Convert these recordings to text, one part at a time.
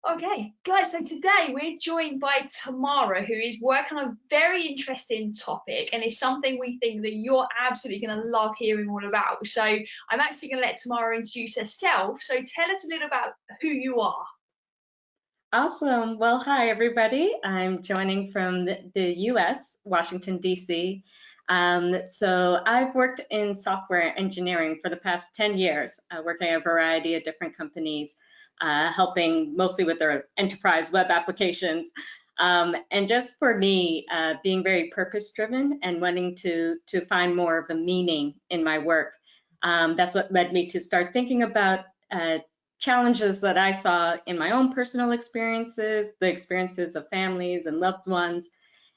Okay, guys, so today we're joined by Tamara, who is working on a very interesting topic, and it's something we think that you're absolutely going to love hearing all about. So I'm actually going to let Tamara introduce herself. So tell us a little about who you are. Awesome. Well, hi, everybody. I'm joining from the US, Washington, D.C. So I've worked in software engineering for the past 10 years, working at a variety of different companies, helping mostly with their enterprise web applications. And just for me, being very purpose-driven and wanting to find more of a meaning in my work, that's what led me to start thinking about challenges that I saw in my own personal experiences, the experiences of families and loved ones,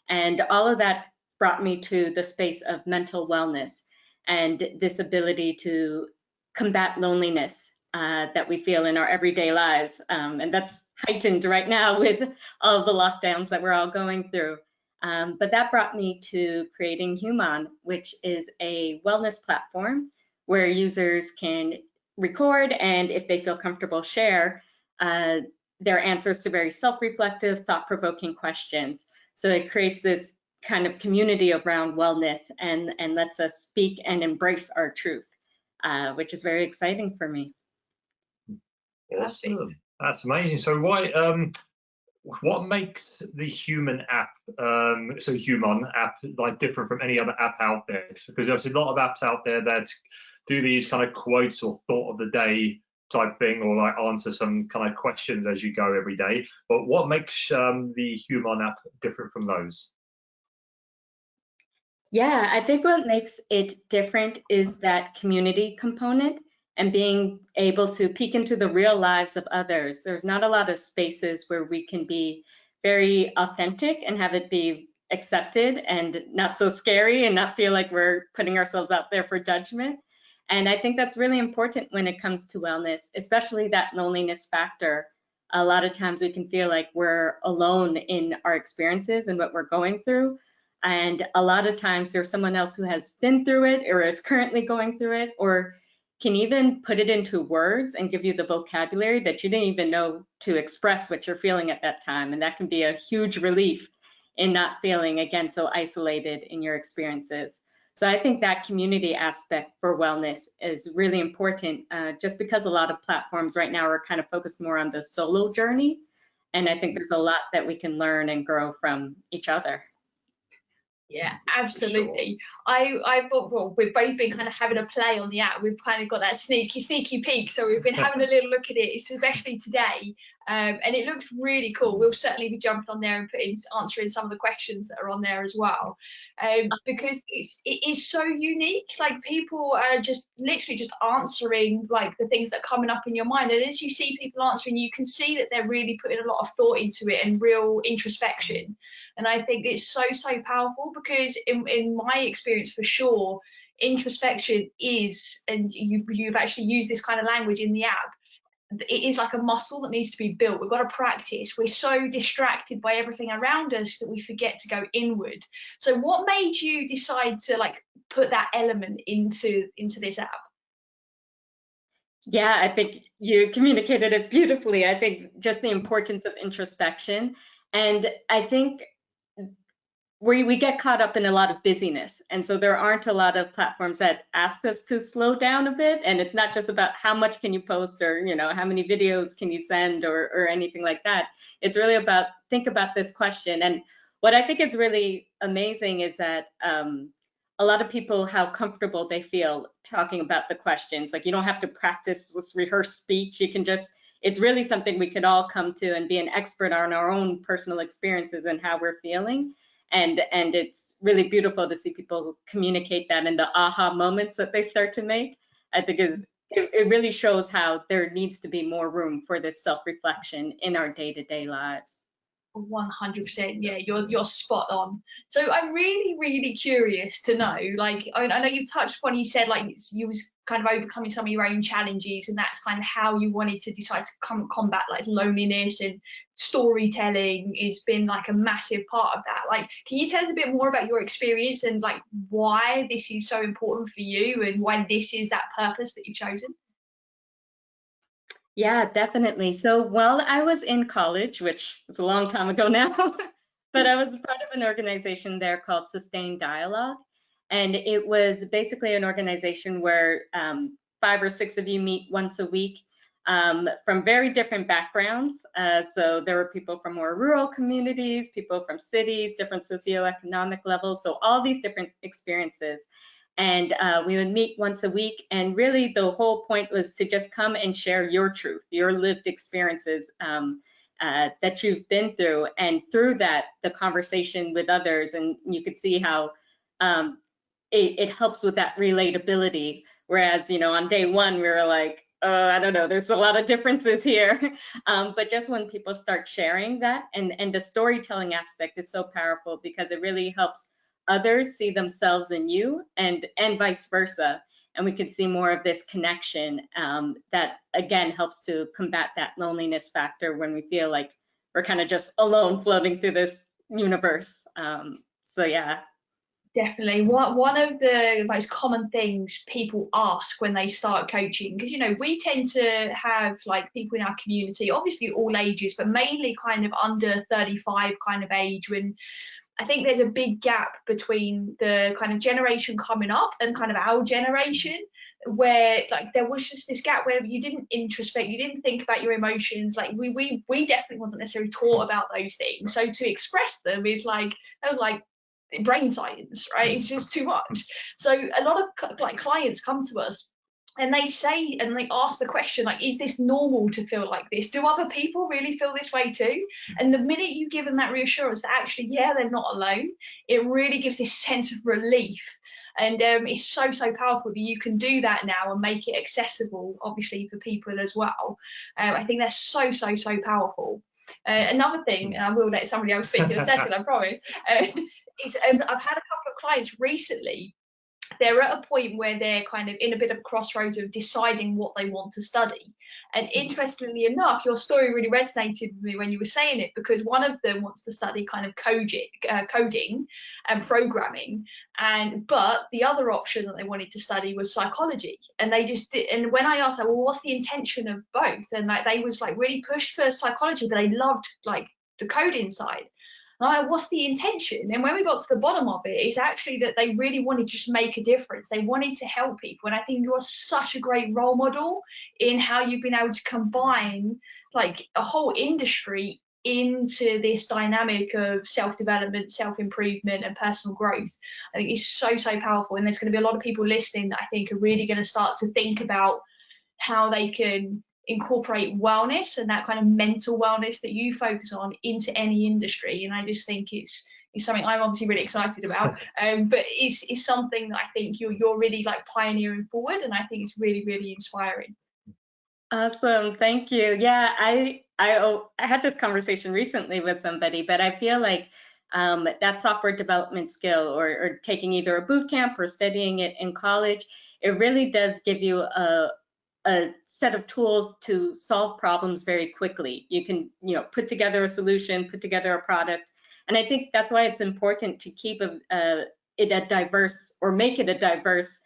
and all of that brought me to the space of mental wellness and this ability to combat loneliness that we feel in our everyday lives. And that's heightened right now with all the lockdowns that we're all going through. But that brought me to creating Huemon, which is a wellness platform where users can record and, if they feel comfortable, share their answers to very self-reflective, thought-provoking questions. So it creates this kind of community around wellness and lets us speak and embrace our truth, which is very exciting for me. Awesome. That's amazing. So what makes the Huemon app, so Huemon app, like different from any other app out there? Because there's a lot of apps out there that do these kind of quotes or thought of the day type thing, or like answer some kind of questions as you go every day. But what makes the Huemon app different from those? Yeah, I think what makes it different is that community component and being able to peek into the real lives of others. There's not a lot of spaces where we can be very authentic and have it be accepted and not so scary and not feel like we're putting ourselves out there for judgment. And I think that's really important when it comes to wellness, especially that loneliness factor. A lot of times we can feel like we're alone in our experiences and what we're going through. And a lot of times there's someone else who has been through it or is currently going through it, or can even put it into words and give you the vocabulary that you didn't even know to express what you're feeling at that time. And that can be a huge relief in not feeling, again, so isolated in your experiences. So I think that community aspect for wellness is really important, just because a lot of platforms right now are kind of focused more on the solo journey. And I think there's a lot that we can learn and grow from each other. Yeah, absolutely. I thought, well, we've both been kind of having a play on the app. We've kind of got that sneaky peek. So we've been having a little look at it, especially today. And it looks really cool. We'll certainly be jumping on there and answering some of the questions that are on there as well. Because it is so unique. Like, people are just literally just answering like the things that are coming up in your mind. And as you see people answering, you can see that they're really putting a lot of thought into it and real introspection. And I think it's so powerful, because in my experience, for sure, introspection is, and you've actually used this kind of language in the app, it is like a muscle that needs to be built. We've got to practice. We're so distracted by everything around us that we forget to go inward. So what made you decide to like put that element into this app? Yeah, I think you communicated it beautifully. I think just the importance of introspection. And I think we get caught up in a lot of busyness. And so there aren't a lot of platforms that ask us to slow down a bit. And it's not just about how much can you post, or, you know, how many videos can you send, or anything like that. It's really about, think about this question. And what I think is really amazing is that a lot of people, how comfortable they feel talking about the questions. Like, you don't have to practice this rehearsed speech. You can just, it's really something we could all come to and be an expert on our own personal experiences and how we're feeling. And it's really beautiful to see people communicate that, and the aha moments that they start to make. I think it really shows how there needs to be more room for this self-reflection in our day-to-day lives. 100%. Yeah, you're spot on. So I'm really curious to know, like, I know you've touched upon, you said like you was kind of overcoming some of your own challenges, and that's kind of how you wanted to decide to combat like loneliness, and storytelling has been like a massive part of that. Like, can you tell us a bit more about your experience and like why this is so important for you, and why this is that purpose that you've chosen? Yeah, definitely. So while I was in college, which is a long time ago now, but I was part of an organization there called Sustained Dialogue. And it was basically an organization where 5 or 6 of you meet once a week from very different backgrounds. So there were people from more rural communities, people from cities, different socioeconomic levels. So all these different experiences. And we would meet once a week, and really the whole point was to just come and share your truth, your lived experiences that you've been through, and through that, the conversation with others, and you could see how it helps with that relatability. Whereas, on day one, we were like, I don't know, there's a lot of differences here. But just when people start sharing that, and the storytelling aspect is so powerful because it really helps others see themselves in you, and vice versa. And we could see more of this connection that, again, helps to combat that loneliness factor when we feel like we're kind of just alone floating through this universe. So yeah. Definitely. One of the most common things people ask when they start coaching, because we tend to have like people in our community, obviously all ages, but mainly kind of under 35 kind of age, when I think there's a big gap between the kind of generation coming up and kind of our generation, where like there was just this gap where you didn't introspect, you didn't think about your emotions. Like we definitely wasn't necessarily taught about those things. So to express them is like, that was like brain science, right? It's just too much. So a lot of like clients come to us and they say, and they ask the question, like, is this normal to feel like this? Do other people really feel this way too? And the minute you give them that reassurance that actually, yeah, they're not alone, it really gives this sense of relief. And it's so powerful that you can do that now and make it accessible, obviously, for people as well. I think that's so powerful. Another thing, and I will let somebody else speak in a second, I promise, is I've had a couple of clients recently. They're at a point where they're kind of in a bit of a crossroads of deciding what they want to study. And interestingly enough, your story really resonated with me when you were saying it, because one of them wants to study kind of coding and programming, but the other option that they wanted to study was psychology. And they just did, and when I asked them, well, what's the intention of both? And like they was like really pushed for psychology, but they loved like the coding side. Like, what's the intention? And when we got to the bottom of it, it's actually that they really wanted to just make a difference. They wanted to help people. And I think you're such a great role model in how you've been able to combine like a whole industry into this dynamic of self-development, self-improvement, and personal growth. I think it's so powerful. And there's going to be a lot of people listening that I think are really going to start to think about how they can incorporate wellness and that kind of mental wellness that you focus on into any industry. And I just think it's something I'm obviously really excited about, but it's something that I think you're really like pioneering forward, and I think it's really inspiring. Awesome, thank you. Yeah, I had this conversation recently with somebody, but I feel like that software development skill, or taking either a boot camp or studying it in college, it really does give you a set of tools to solve problems very quickly. You can, put together a solution, put together a product. And I think that's why it's important to keep it a diverse, or make it a diverse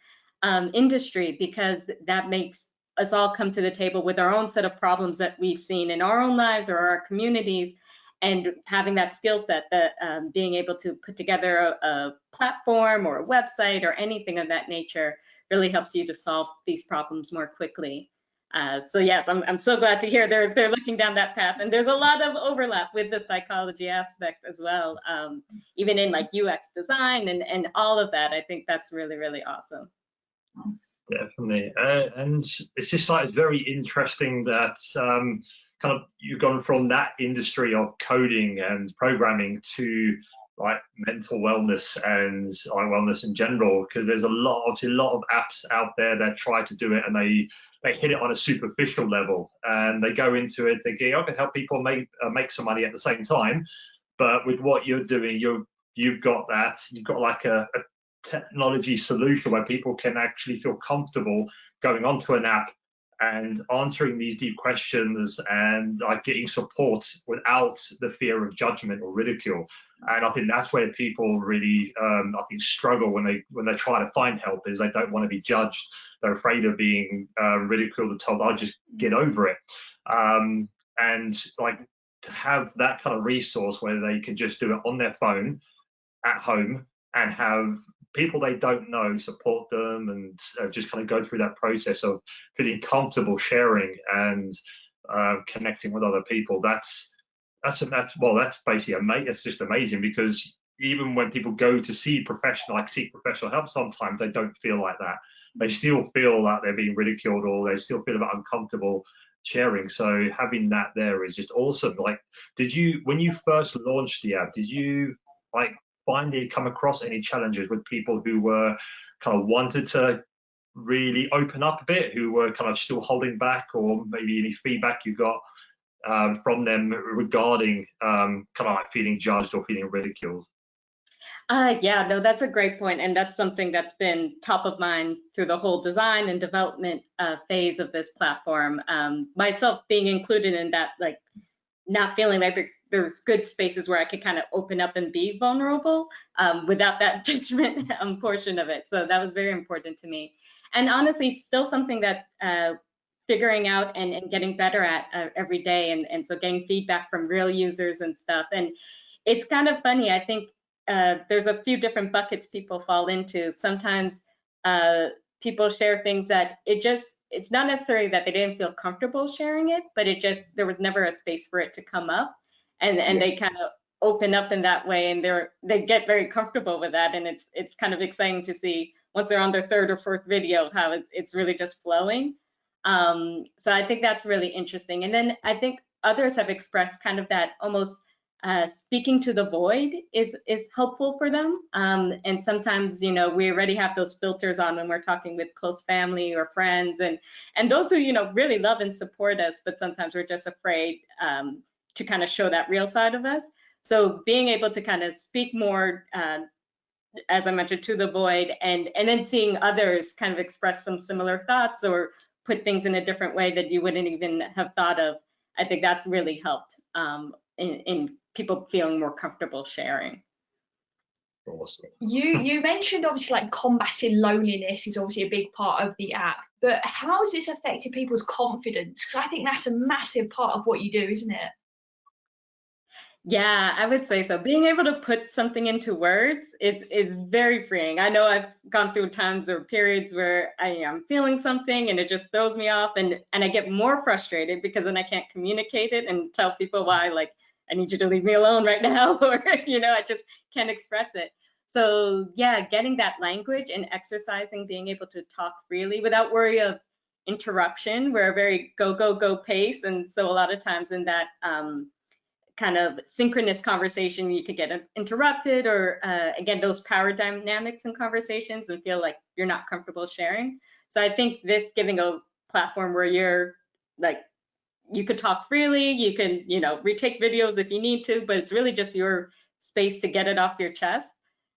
industry, because that makes us all come to the table with our own set of problems that we've seen in our own lives or our communities, and having that skill set, that being able to put together a platform or a website or anything of that nature really helps you to solve these problems more quickly. So yes, I'm so glad to hear they're looking down that path, and there's a lot of overlap with the psychology aspect as well, even in like UX design and all of that. I think that's really awesome. Definitely, and it's just like, it's very interesting that kind of you've gone from that industry of coding and programming to like mental wellness and wellness in general, because there's a lot of apps out there that try to do it, and they hit it on a superficial level, and they go into it thinking, I can help people make some money at the same time. But with what you're doing, you've got like a technology solution where people can actually feel comfortable going onto an app and answering these deep questions and like getting support without the fear of judgment or ridicule. And I think that's where people really, I think, struggle when they try to find help, is they don't want to be judged. They're afraid of being ridiculed or told, "I'll just get over it." And like to have that kind of resource where they can just do it on their phone at home and have people they don't know support them and just kind of go through that process of feeling comfortable sharing and connecting with other people. That's basically amazing. It's just amazing, because even when people go to seek professional help, sometimes they don't feel like that. They still feel like they're being ridiculed, or they still feel a bit uncomfortable sharing. So having that there is just awesome. Like, when you first launched the app, did you like finally come across any challenges with people who were kind of wanted to really open up a bit, who were kind of still holding back, or maybe any feedback you got from them regarding kind of like feeling judged or feeling ridiculed? Yeah, no, that's a great point, and that's something that's been top of mind through the whole design and development phase of this platform. Myself being included in that, like, not feeling like there's good spaces where I could kind of open up and be vulnerable without that judgment portion of it. So that was very important to me. And honestly, it's still something that figuring out and getting better at every day. And so getting feedback from real users and stuff. And it's kind of funny. I think there's a few different buckets people fall into. Sometimes people share things that it's not necessarily that they didn't feel comfortable sharing it, but there was never a space for it to come up, and they kind of open up in that way, and they get very comfortable with that, and it's kind of exciting to see once they're on their third or fourth video how it's really just flowing. So I think that's really interesting. And then I think others have expressed kind of that almost speaking to the void is helpful for them. And sometimes, we already have those filters on when we're talking with close family or friends, and those who, really love and support us, but sometimes we're just afraid to kind of show that real side of us. So being able to kind of speak more, as I mentioned, to the void, and then seeing others kind of express some similar thoughts or put things in a different way that you wouldn't even have thought of, I think that's really helped in people feeling more comfortable sharing. Awesome. You mentioned obviously like combating loneliness is obviously a big part of the app, but how has this affected people's confidence? Because I think that's a massive part of what you do, isn't it? Yeah, I would say so. Being able to put something into words is very freeing. I know I've gone through times or periods where I am feeling something and it just throws me off, and I get more frustrated because then I can't communicate it and tell people why, like, I need you to leave me alone right now, or I just can't express it. So yeah, getting that language and exercising, being able to talk freely without worry of interruption. We're a very go, go, go pace, and so a lot of times in that kind of synchronous conversation, you could get interrupted, or again, those power dynamics in conversations, and feel like you're not comfortable sharing. So I think this giving a platform where you're like, you could talk freely, you can, retake videos if you need to, but it's really just your space to get it off your chest.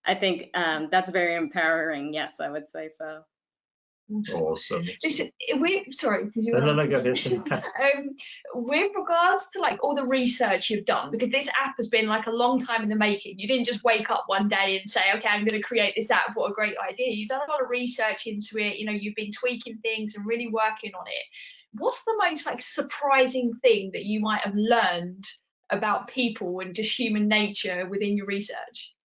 I think that's very empowering. Yes, I would say so. Awesome. Listen, sorry, did you No, want go to ahead. with regards to like all the research you've done, because this app has been like a long time in the making. You didn't just wake up one day and say, okay, I'm going to create this app. What a great idea. You've done a lot of research into it. You've been tweaking things and really working on it. What's the most like surprising thing that you might have learned about people and just human nature within your research?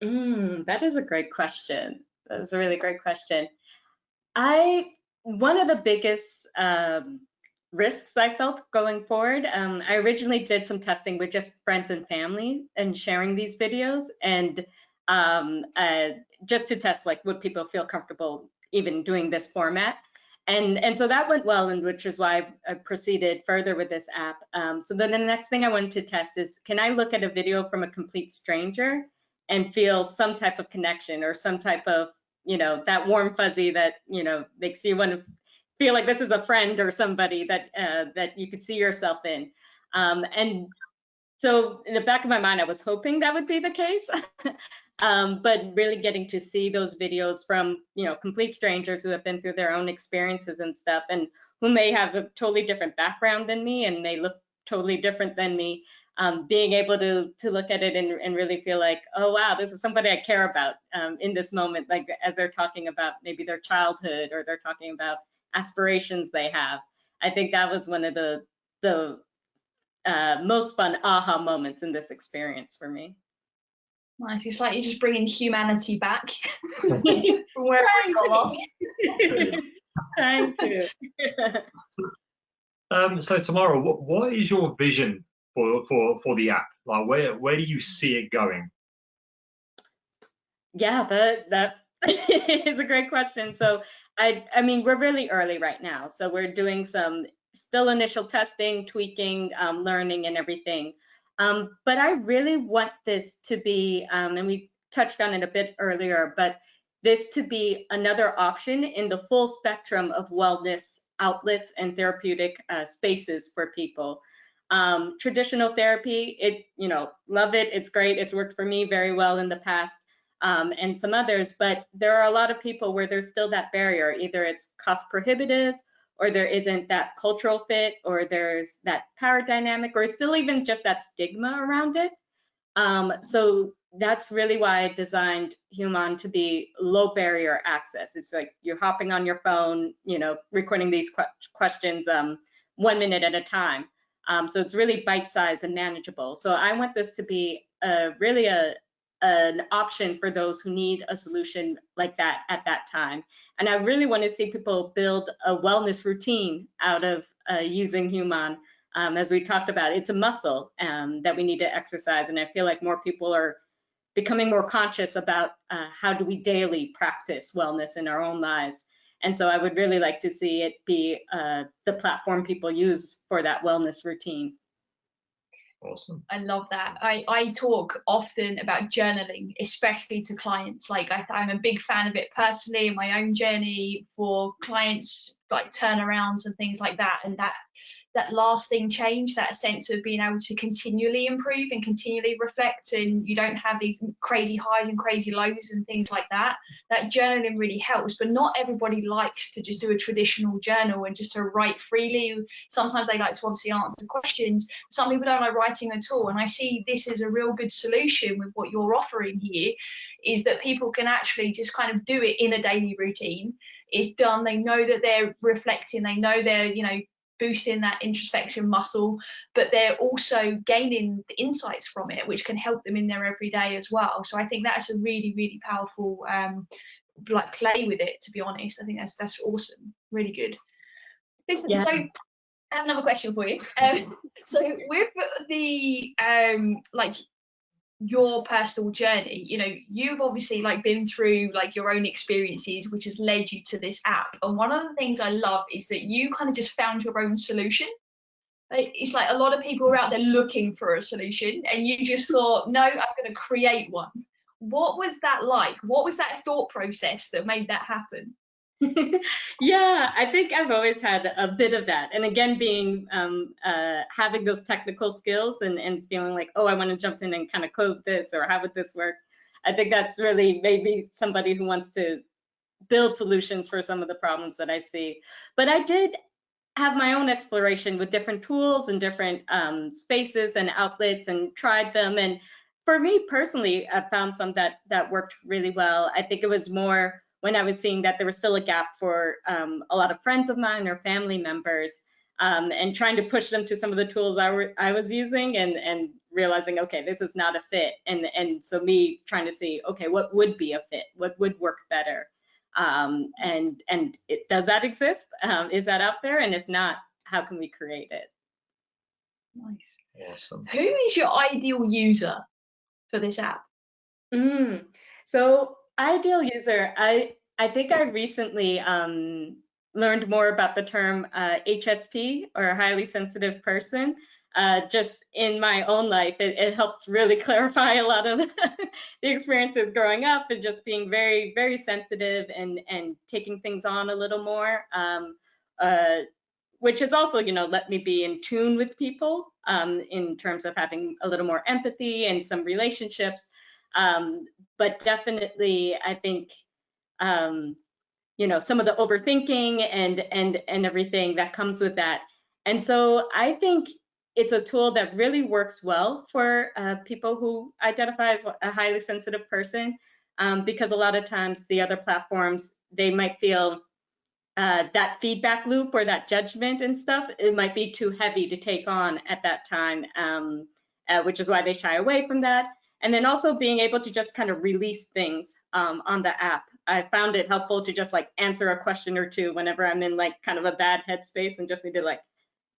That is a great question. That is a really great question. One of the biggest risks I felt going forward, I originally did some testing with just friends and family and sharing these videos, and just to test, like, would people feel comfortable even doing this format. And so that went well, and which is why I proceeded further with this app. So then the next thing I wanted to test is, can I look at a video from a complete stranger and feel some type of connection, or some type of, that warm fuzzy that, makes you want to feel like this is a friend or somebody that that you could see yourself in. And So in the back of my mind, I was hoping that would be the case. But really getting to see those videos from, complete strangers who have been through their own experiences and stuff, and who may have a totally different background than me and may look totally different than me, being able to look at it and really feel like, oh wow, this is somebody I care about in this moment, like as they're talking about maybe their childhood, or they're talking about aspirations they have. I think that was one of the most fun aha moments in this experience for me. Nice. It's like you're just bringing humanity back from where it got lost. Trying to. So Tamara, what is your vision for the app? Like, where do you see it going? Yeah, that is a great question. So I mean, we're really early right now. So we're doing some still initial testing, tweaking, learning and everything. But I really want this to be, and we touched on it a bit earlier, but this to be another option in the full spectrum of wellness outlets and therapeutic spaces for people. Traditional therapy, love it. It's great. It's worked for me very well in the past. And some others, but there are a lot of people where there's still that barrier. Either it's cost prohibitive, or there isn't that cultural fit, or there's that power dynamic, or still even just that stigma around it. So that's really why I designed Huemon to be low barrier access. It's like you're hopping on your phone, recording these questions 1 minute at a time. So it's really bite-sized and manageable. So I want this to be really an option for those who need a solution like that at that time. And I really want to see people build a wellness routine out of using Huemon. As we talked about, it's a muscle that we need to exercise. And I feel like more people are becoming more conscious about how do we daily practice wellness in our own lives. And so I would really like to see it be the platform people use for that wellness routine. Awesome. I love that. I talk often about journaling, especially to clients. Like I'm a big fan of it personally in my own journey, for clients, like turnarounds and things like that. And that lasting change, that sense of being able to continually improve and continually reflect, and you don't have these crazy highs and crazy lows and things like that. That journaling really helps, but not everybody likes to just do a traditional journal and just to write freely. Sometimes they like to obviously answer questions. Some people don't like writing at all, and I see this as a real good solution with what you're offering here, is that people can actually just kind of do it in a daily routine. It's done, they know that they're reflecting, they know they're boosting that introspection muscle, but they're also gaining the insights from it, which can help them in their everyday as well. So I think that's a really, really powerful play with it, to be honest. I think that's awesome, really good. Listen, yeah. So I have another question for you. So with the your personal journey, you've obviously been through your own experiences, which has led you to this app. And one of the things I love is that you kind of just found your own solution. It's like a lot of people are out there looking for a solution, and you just thought, no, I'm going to create one. What was that like? What was that thought process that made that happen? Yeah, I think I've always had a bit of that. And again, being having those technical skills and feeling like, oh, I want to jump in and kind of code this, or how would this work? I think that's really maybe somebody who wants to build solutions for some of the problems that I see. But I did have my own exploration with different tools and different spaces and outlets, and tried them. And for me personally, I found some that worked really well. I think it was more when I was seeing that there was still a gap for a lot of friends of mine or family members, and trying to push them to some of the tools I was using, and realizing, okay, this is not a fit. And so me trying to see, okay, what would be a fit? What would work better? And does that exist? Is that out there? And if not, how can we create it? Nice. Awesome. Who is your ideal user for this app? So ideal user, I think I recently learned more about the term HSP, or highly sensitive person. Just in my own life, it helped really clarify a lot of the experiences growing up, and just being very, very sensitive and taking things on a little more, which has also, let me be in tune with people in terms of having a little more empathy and some relationships. But definitely, I think, you know, some of the overthinking and everything that comes with that. And so I think it's a tool that really works well for people who identify as a highly sensitive person, because a lot of times the other platforms, they might feel that feedback loop or that judgment and stuff, it might be too heavy to take on at that time, which is why they shy away from that. And then also being able to just kind of release things on the app. I found it helpful to just like answer a question or two whenever I'm in like kind of a bad headspace and just need to like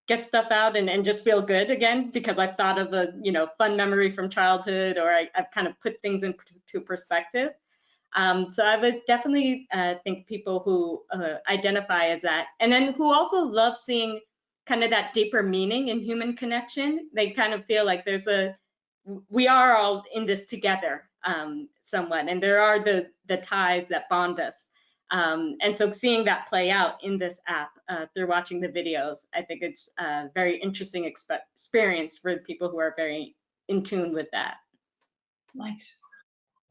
get stuff out and just feel good again, because I've thought of a, you know, fun memory from childhood, or I've kind of put things into perspective. So I would definitely think people who identify as that, and then who also love seeing kind of that deeper meaning in human connection. They kind of feel like we are all in this together somewhat, and there are the ties that bond us. And so seeing that play out in this app through watching the videos, I think it's a very interesting experience for people who are very in tune with that. Nice.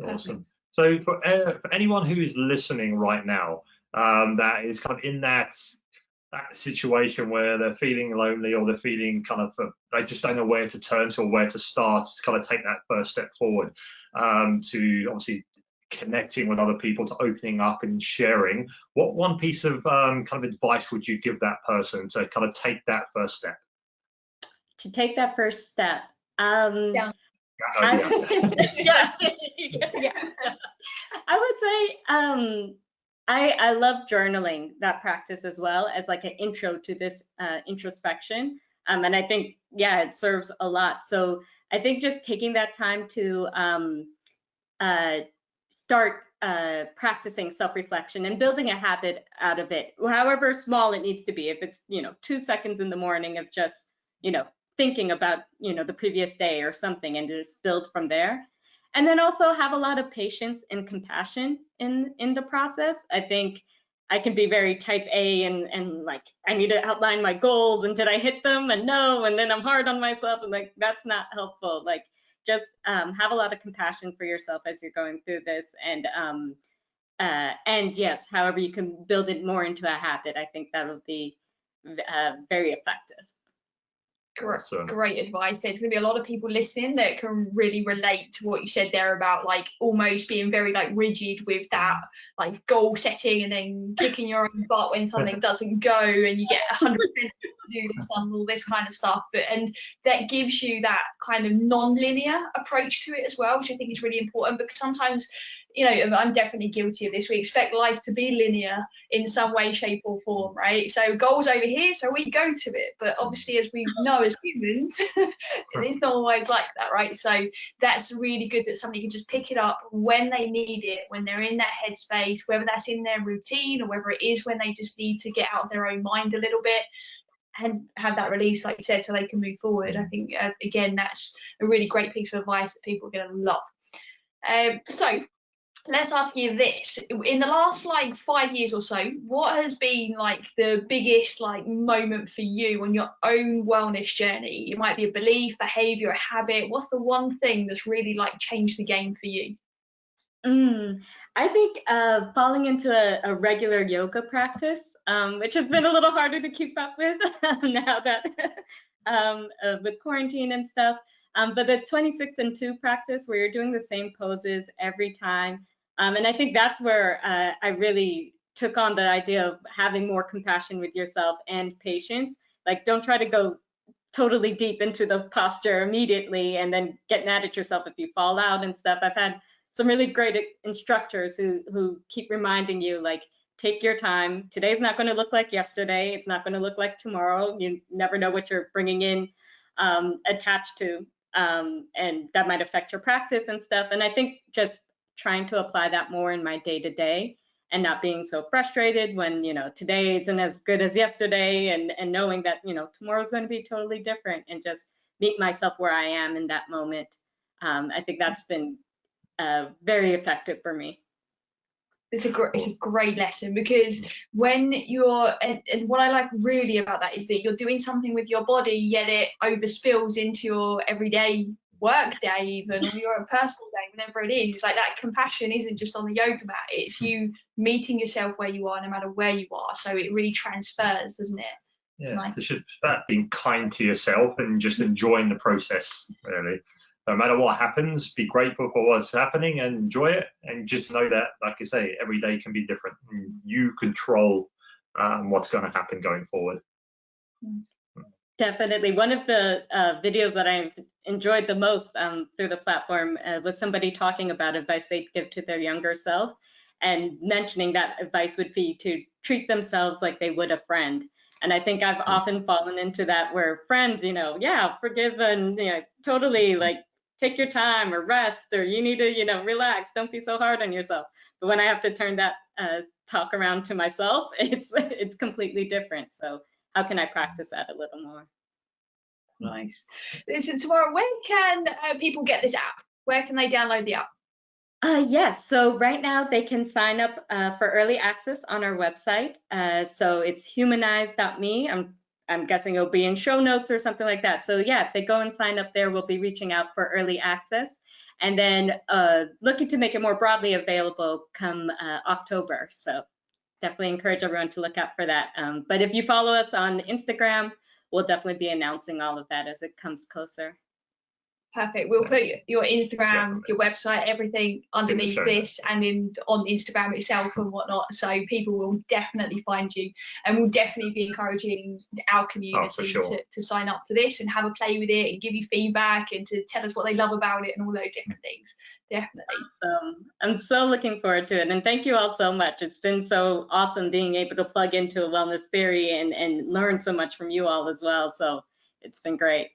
Awesome. So for anyone who is listening right now, that is kind of in that situation where they're feeling lonely, or they're feeling kind of they just don't know where to turn to or where to start to kind of take that first step forward, to obviously connecting with other people, to opening up and sharing, what one piece of kind of advice would you give that person to kind of take that first step? To take that first step. Yeah. Yeah. I would say I love journaling, that practice, as well as like an intro to this introspection. And I think, yeah, it serves a lot. So I think just taking that time to start practicing self-reflection and building a habit out of it, however small it needs to be. If it's, you know, 2 seconds in the morning of just, you know, thinking about, you know, the previous day or something, and just build from there. And then also have a lot of patience and compassion in the process. I think I can be very type A and like, I need to outline my goals, and did I hit them, and no, and then I'm hard on myself, and like, that's not helpful. Like, just have a lot of compassion for yourself as you're going through this, and yes, however you can build it more into a habit, I think that'll be very effective. Great advice. There's going to be a lot of people listening that can really relate to what you said there about like almost being very like rigid with that like goal setting, and then kicking your own butt when something doesn't go, and you get 100% to do this and all this kind of stuff. And that gives you that kind of non-linear approach to it as well, which I think is really important, because sometimes, you know, I'm definitely guilty of this. We expect life to be linear in some way, shape, or form, right? So goals over here, so we go to it. But obviously, as we know as humans, it's not always like that, right? So that's really good that somebody can just pick it up when they need it, when they're in that headspace, whether that's in their routine or whether it is when they just need to get out of their own mind a little bit and have that release, like you said, so they can move forward. I think, again, that's a really great piece of advice that people are going to love. So let's ask you this. In the last like 5 years or so, what has been like the biggest like moment for you on your own wellness journey? It might be a belief, behavior, a habit. What's the one thing that's really like changed the game for you? I think falling into a regular yoga practice, which has been a little harder to keep up with now that with quarantine and stuff. But the 26 and 2 practice, where you're doing the same poses every time. And I think that's where I really took on the idea of having more compassion with yourself and patience. Like, don't try to go totally deep into the posture immediately and then get mad at yourself if you fall out and stuff. I've had some really great instructors who keep reminding you, like, take your time. Today's not going to look like yesterday. It's not going to look like tomorrow. You never know what you're bringing in attached to, and that might affect your practice and stuff. And I think just trying to apply that more in my day-to-day, and not being so frustrated when, you know, today isn't as good as yesterday, and knowing that, you know, tomorrow's going to be totally different, and just meet myself where I am in that moment. I think that's been very effective for me. It's a great lesson, because when you're and what I like really about that is that you're doing something with your body, yet it overspills into your everyday work day, even, or your personal day, whenever it is. It's like that compassion isn't just on the yoga mat, it's you meeting yourself where you are, no matter where you are. So it really transfers, doesn't it? Yeah, Nice. it's just about being kind to yourself and just enjoying the process, really. No matter what happens, be grateful for what's happening and enjoy it. And just know that, like I say, every day can be different. And you control what's going to happen going forward. Definitely. One of the videos that I enjoyed the most through the platform was somebody talking about advice they'd give to their younger self, and mentioning that advice would be to treat themselves like they would a friend. And I think I've often fallen into that, where friends, yeah, forgive and, totally like take your time or rest, or you need to, relax. Don't be so hard on yourself. But when I have to turn that talk around to myself, it's completely different. So how can I practice that a little more? Nice. Listen, Tamara, where can people get this app? Where can they download the app? Yes, so right now they can sign up for early access on our website. So it's humanize.me. I'm guessing it'll be in show notes or something like that. So yeah, if they go and sign up there, we'll be reaching out for early access. And then looking to make it more broadly available come October. So definitely encourage everyone to look out for that. But if you follow us on Instagram, we'll definitely be announcing all of that as it comes closer. Perfect. We'll put your Instagram, your website, everything underneath this, and on Instagram itself and whatnot. So people will definitely find you, and we'll definitely be encouraging our community to sign up to this and have a play with it and give you feedback and to tell us what they love about it and all those different things. Definitely. I'm so looking forward to it. And thank you all so much. It's been so awesome being able to plug into a wellness theory and learn so much from you all as well. So it's been great.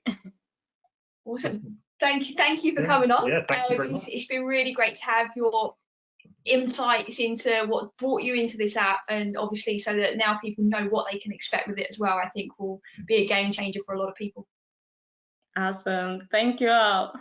Awesome. Thank you for coming on. Yeah, thank you very much. It's been really great to have your insights into what brought you into this app, and obviously so that now people know what they can expect with it as well. I think will be a game changer for a lot of people. Awesome. Thank you all.